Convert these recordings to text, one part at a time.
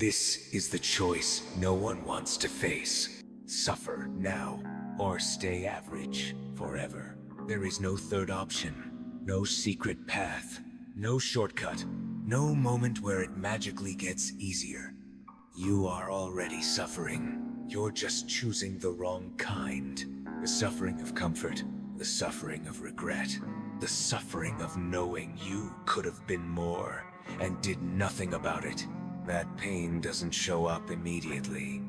This is the choice no one wants to face. Suffer now, or stay average forever. There is no third option, no secret path, no shortcut, no moment where it magically gets easier. You are already suffering. You're just choosing the wrong kind. The suffering of comfort, the suffering of regret, the suffering of knowing you could have been more and did nothing about it. That pain doesn't show up immediately.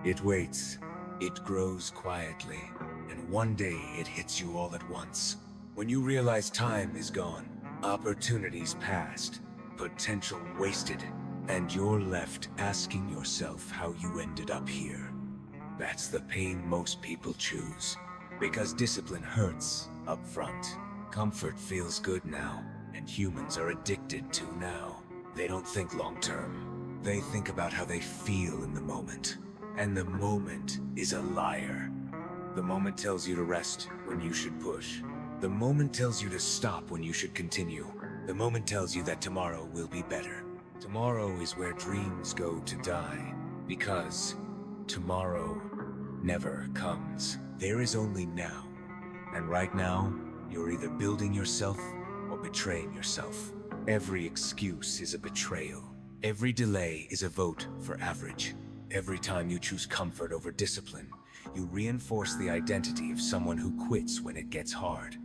It waits, it grows quietly, and one day it hits you all at once. When you realize time is gone, opportunities past, potential wasted, and you're left asking yourself how you ended up here. That's the pain most people choose, because discipline hurts up front. Comfort feels good now, and humans are addicted to now. They don't think long term. They think about how they feel in the moment. And the moment is a liar. The moment tells you to rest when you should push. The moment tells you to stop when you should continue. The moment tells you that tomorrow will be better. Tomorrow is where dreams go to die, because tomorrow never comes. There is only now. And right now, you're either building yourself or betraying yourself. Every excuse is a betrayal. Every delay is a vote for average. Every time you choose comfort over discipline, you reinforce the identity of someone who quits when it gets hard.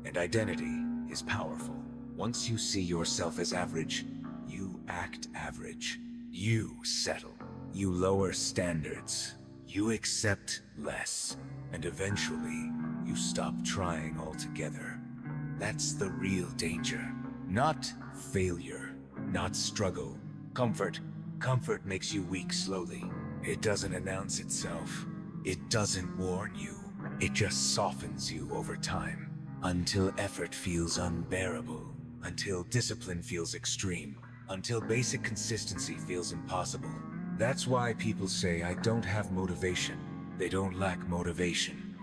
And identity is powerful. Once you see yourself as average, you act average. You settle. You lower standards. You accept less. And eventually, you stop trying altogether. That's the real danger. Not failure, not struggle. Comfort makes you weak slowly. It doesn't announce itself. It doesn't warn you. It just softens you over time. Until effort feels unbearable. Until discipline feels extreme. Until basic consistency feels impossible. That's why people say, I don't have motivation. They don't lack motivation.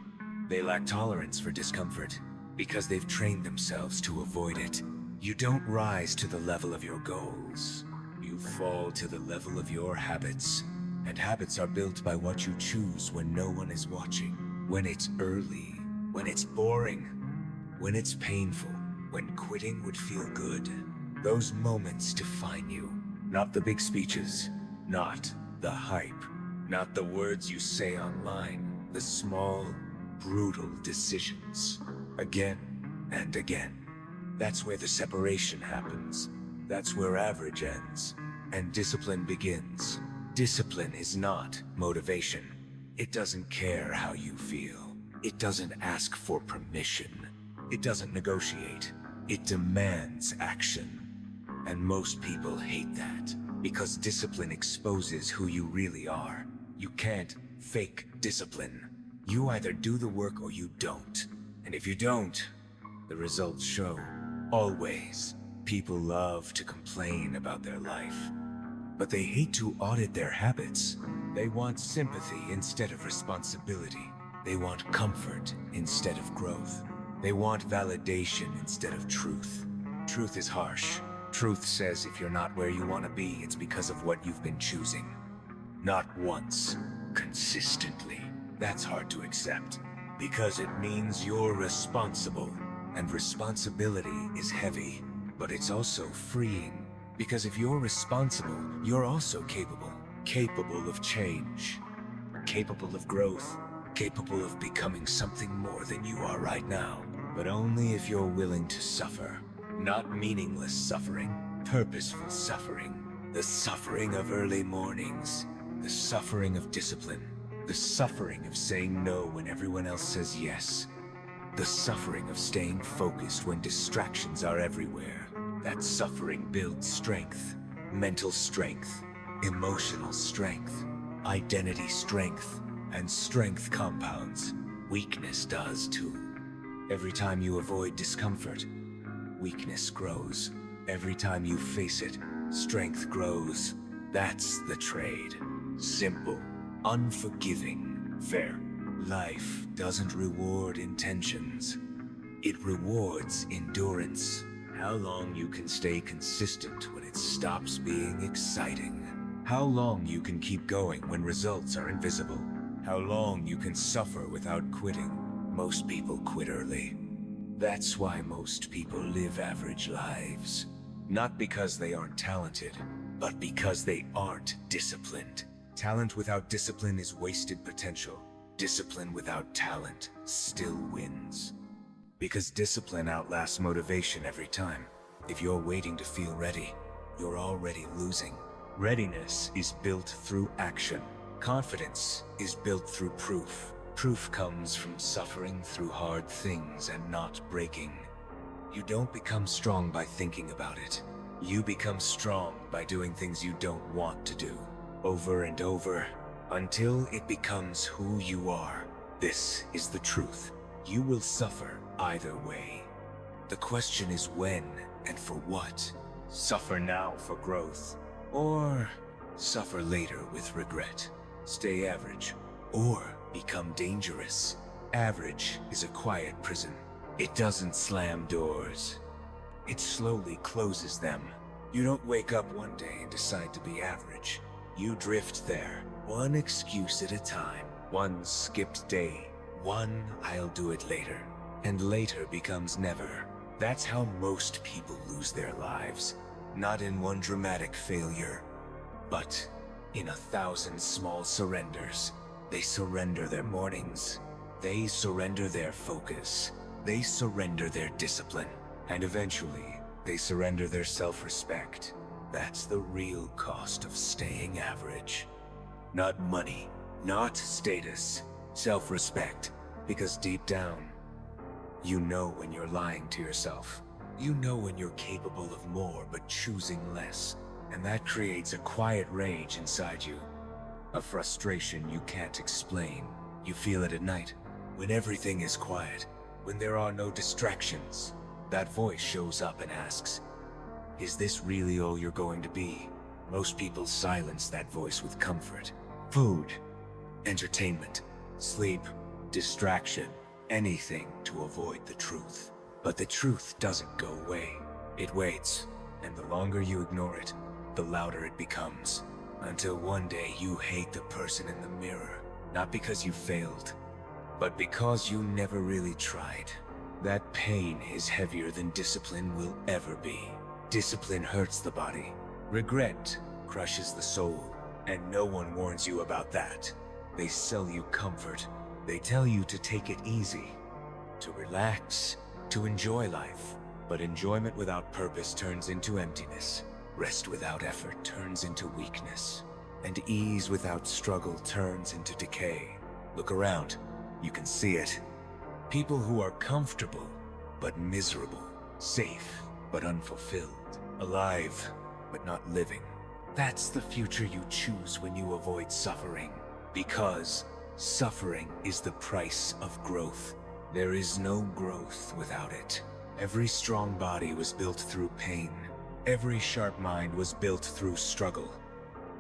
They lack tolerance for discomfort, because they've trained themselves to avoid it. You don't rise to the level of your goals. You fall to the level of your habits. And habits are built by what you choose when no one is watching. When it's early. When it's boring. When it's painful. When quitting would feel good. Those moments define you. Not the big speeches. Not the hype. Not the words you say online. The small, brutal decisions. Again and again. That's where the separation happens. That's where average ends. And discipline begins. Discipline is not motivation. It doesn't care how you feel. It doesn't ask for permission. It doesn't negotiate. It demands action. And most people hate that, because discipline exposes who you really are. You can't fake discipline. You either do the work or you don't. And if you don't, the results show. Always. People love to complain about their life, but they hate to audit their habits. They want sympathy instead of responsibility. They want comfort instead of growth. They want validation instead of truth. Truth is harsh. Truth says if you're not where you want to be, it's because of what you've been choosing. Not once, consistently. That's hard to accept, because it means you're responsible. And responsibility is heavy, but it's also freeing. Because if you're responsible, you're also capable. Capable of change. Capable of growth. Capable of becoming something more than you are right now. But only if you're willing to suffer. Not meaningless suffering. Purposeful suffering. The suffering of early mornings. The suffering of discipline. The suffering of saying no when everyone else says yes. The suffering of staying focused when distractions are everywhere. That suffering builds strength. Mental strength. Emotional strength. Identity strength. And strength compounds. Weakness does too. Every time you avoid discomfort, weakness grows. Every time you face it, strength grows. That's the trade. Simple. Unforgiving. Fair. Life doesn't reward intentions. It rewards endurance. How long you can stay consistent when it stops being exciting. How long you can keep going when results are invisible. How long you can suffer without quitting. Most people quit early. That's why most people live average lives. Not because they aren't talented, but because they aren't disciplined. Talent without discipline is wasted potential. Discipline without talent still wins. Because discipline outlasts motivation every time. If you're waiting to feel ready, you're already losing. Readiness is built through action. Confidence is built through proof. Proof comes from suffering through hard things and not breaking. You don't become strong by thinking about it. You become strong by doing things you don't want to do, over and over, until it becomes who you are. This is the truth. You will suffer either way. The question is when and for what. Suffer now for growth, or suffer later with regret. Stay average, or become dangerous. Average is a quiet prison. It doesn't slam doors. It slowly closes them. You don't wake up one day and decide to be average. You drift there, one excuse at a time, one skipped day, one "I'll do it later," and later becomes never. That's how most people lose their lives. Not in one dramatic failure, but in 1,000 small surrenders. They surrender their mornings. They surrender their focus. They surrender their discipline. And eventually, they surrender their self-respect. That's the real cost of staying average. Not money, not status, self-respect. Because deep down, you know when you're lying to yourself. You know when you're capable of more but choosing less. And that creates a quiet rage inside you. A frustration you can't explain. You feel it at night, when everything is quiet, when there are no distractions. That voice shows up and asks, "Is this really all you're going to be?" Most people silence that voice with comfort. Food, entertainment, sleep, distraction, anything to avoid the truth. But the truth doesn't go away. It waits, and the longer you ignore it, the louder it becomes. Until one day you hate the person in the mirror, not because you failed, but because you never really tried. That pain is heavier than discipline will ever be. Discipline hurts the body. Regret crushes the soul, and no one warns you about that. They sell you comfort. They tell you to take it easy, to relax, to enjoy life. But enjoyment without purpose turns into emptiness. Rest without effort turns into weakness. And ease without struggle turns into decay. Look around. You can see it. People who are comfortable, but miserable. Safe, but unfulfilled. Alive, but not living. That's the future you choose when you avoid suffering. Because suffering is the price of growth. There is no growth without it. Every strong body was built through pain. Every sharp mind was built through struggle.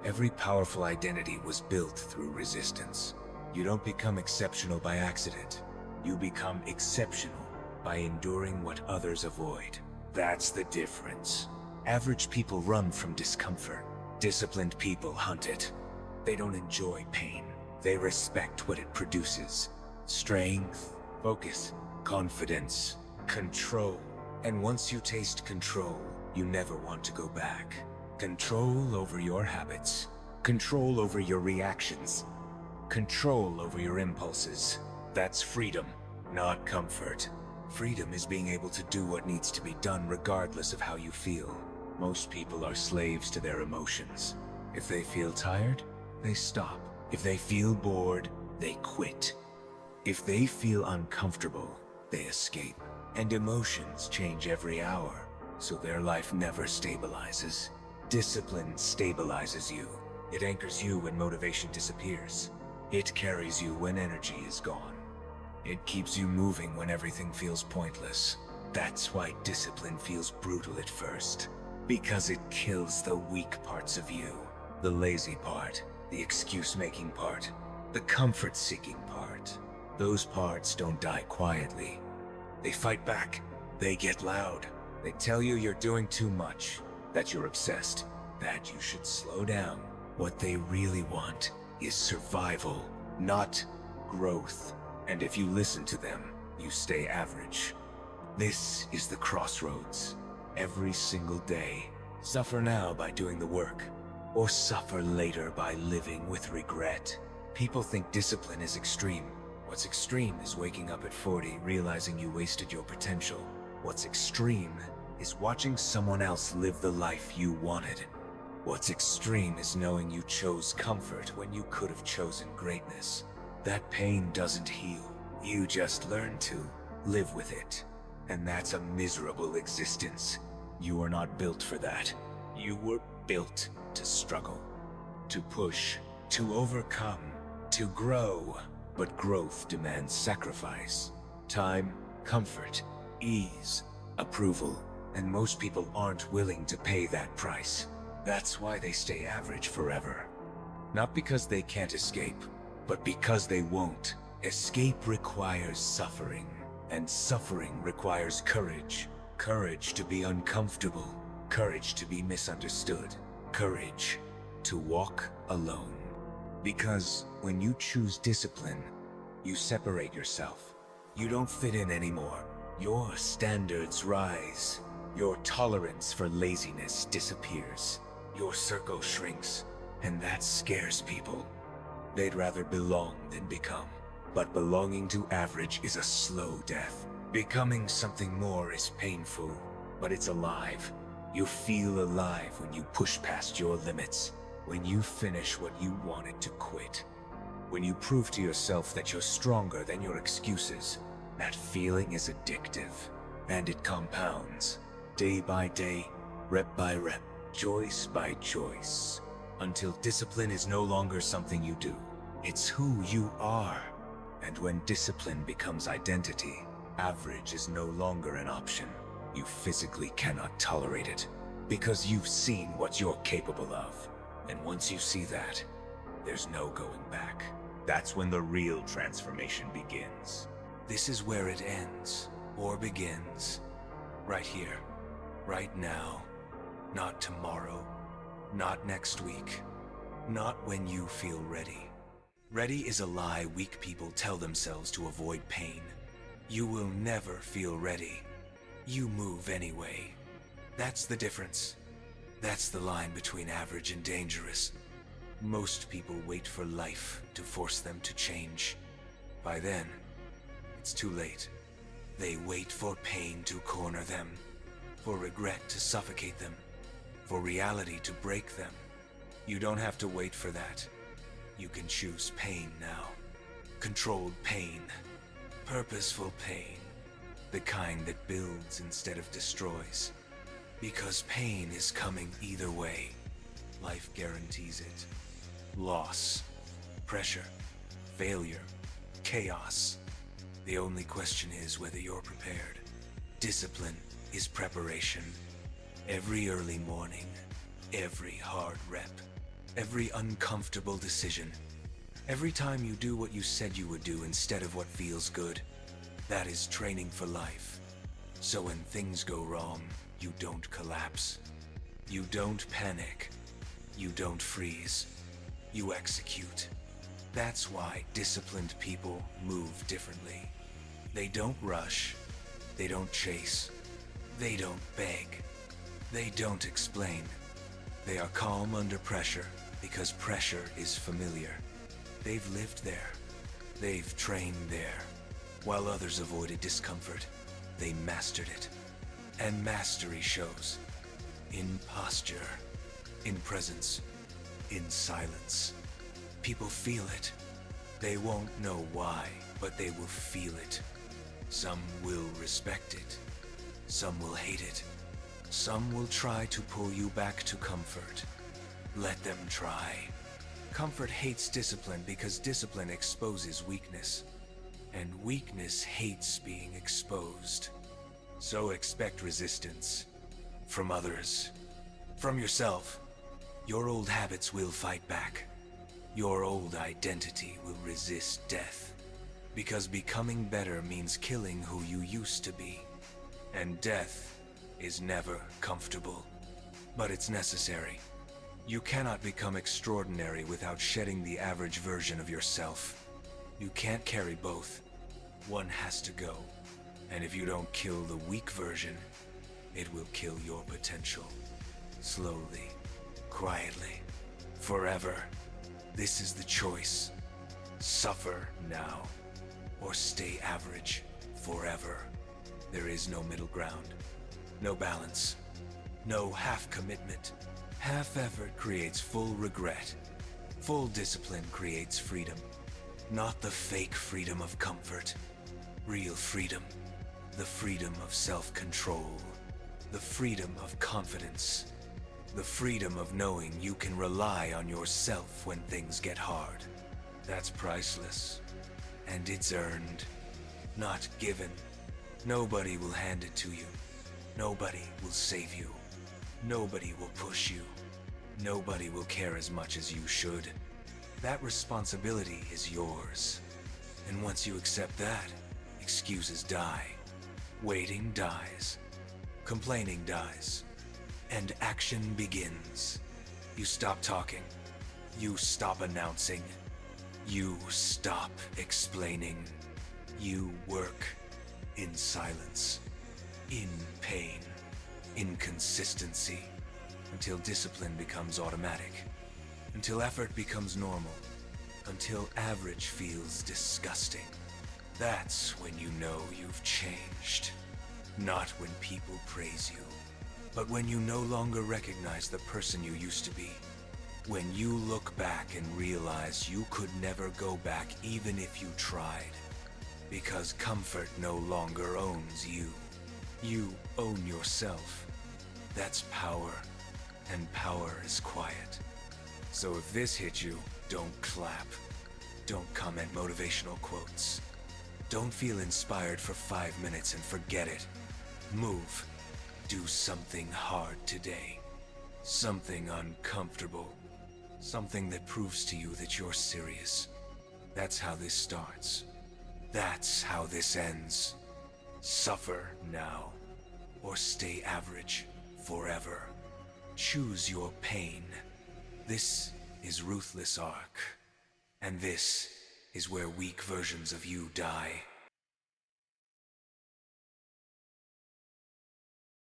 Every powerful identity was built through resistance. You don't become exceptional by accident. You become exceptional by enduring what others avoid. That's the difference. Average people run from discomfort. Disciplined people hunt it. They don't enjoy pain. They respect what it produces. Strength, focus, confidence, control. And once you taste control, you never want to go back. Control over your habits. Control over your reactions. Control over your impulses. That's freedom, not comfort. Freedom is being able to do what needs to be done regardless of how you feel. Most people are slaves to their emotions. If they feel tired, they stop. If they feel bored, they quit. If they feel uncomfortable, they escape. And emotions change every hour, so their life never stabilizes. Discipline stabilizes you. It anchors you when motivation disappears. It carries you when energy is gone. It keeps you moving when everything feels pointless. That's why discipline feels brutal at first. Because it kills the weak parts of you. The lazy part, the excuse-making part, the comfort-seeking part. Those parts don't die quietly. They fight back. They get loud. They tell you you're doing too much, that you're obsessed, that you should slow down. What they really want is survival, not growth. And if you listen to them, you stay average. This is the crossroads. Every single day, suffer now by doing the work, or suffer later by living with regret. People think discipline is extreme. What's extreme is waking up at 40, realizing you wasted your potential. What's extreme is watching someone else live the life you wanted. What's extreme is knowing you chose comfort when you could have chosen greatness. That pain doesn't heal. You just learn to live with it. And that's a miserable existence. You are not built for that. You were built to struggle, to push, to overcome, to grow. But growth demands sacrifice. Time, comfort, ease, approval. And most people aren't willing to pay that price. That's why they stay average forever. Not because they can't escape, but because they won't. Escape requires suffering, and suffering requires courage. Courage to be uncomfortable, courage to be misunderstood, courage to walk alone. Because when you choose discipline, you separate yourself. You don't fit in anymore. Your standards rise. Your tolerance for laziness disappears. Your circle shrinks, and that scares people. They'd rather belong than become. But belonging to average is a slow death. Becoming something more is painful, but it's alive. You feel alive when you push past your limits, when you finish what you wanted to quit. When you prove to yourself that you're stronger than your excuses. That feeling is addictive, and it compounds. Day by day, rep by rep, choice by choice, until discipline is no longer something you do. It's who you are. And when discipline becomes identity, average is no longer an option. You physically cannot tolerate it, because you've seen what you're capable of. And once you see that, there's no going back. That's when the real transformation begins. This is where it ends, or begins. Right here, right now. Not tomorrow, not next week, not when you feel ready. Ready is a lie weak people tell themselves to avoid pain. You will never feel ready. You move anyway. That's the difference. That's the line between average and dangerous. Most people wait for life to force them to change. By then, it's too late. They wait for pain to corner them, for regret to suffocate them, for reality to break them. You don't have to wait for that. You can choose pain now. Controlled pain. Purposeful pain. The kind that builds instead of destroys. Because pain is coming either way. Life guarantees it. Loss. Pressure. Failure. Chaos. The only question is whether you're prepared. Discipline is preparation. Every early morning, every hard rep, every uncomfortable decision, every time you do what you said you would do instead of what feels good, that is training for life. So when things go wrong, you don't collapse. You don't panic. You don't freeze. You execute. That's why disciplined people move differently. They don't rush. They don't chase. They don't beg. They don't explain. They are calm under pressure because pressure is familiar. They've lived there. They've trained there. While others avoided discomfort, they mastered it. And mastery shows in posture, in presence, in silence. People feel it. They won't know why, but they will feel it. Some will respect it. Some will hate it. Some will try to pull you back to comfort. Let them try. Comfort hates discipline because discipline exposes weakness. And weakness hates being exposed. So expect resistance. From others. From yourself. Your old habits will fight back. Your old identity will resist death. Because becoming better means killing who you used to be. And death is never comfortable. But it's necessary. You cannot become extraordinary without shedding the average version of yourself. You can't carry both. One has to go. And if you don't kill the weak version, it will kill your potential. Slowly, quietly, forever. This is the choice. Suffer now, or stay average forever. There is no middle ground, no balance, no half commitment. Half effort creates full regret. Full discipline creates freedom. Not the fake freedom of comfort. Real freedom. The freedom of self-control. The freedom of confidence. The freedom of knowing you can rely on yourself when things get hard. That's priceless. And it's earned, not given. Nobody will hand it to you. Nobody will save you. Nobody will push you. Nobody will care as much as you should. That responsibility is yours. And once you accept that, excuses die. Waiting dies. Complaining dies. And action begins. You stop talking. You stop announcing. You stop explaining. You work in silence, in pain, in consistency, until discipline becomes automatic, until effort becomes normal, until average feels disgusting. That's when you know you've changed. Not when people praise you, but when you no longer recognize the person you used to be. When you look back and realize you could never go back even if you tried. Because comfort no longer owns you. You own yourself. That's power, and power is quiet. So if this hit you, don't clap. Don't comment motivational quotes. Don't feel inspired for 5 minutes and forget it. Move. Do something hard today. Something uncomfortable. Something that proves to you that you're serious. That's how this starts. That's how this ends. Suffer now, or stay average forever. Choose your pain. This is Ruthless Arc, and this is where weak versions of you die.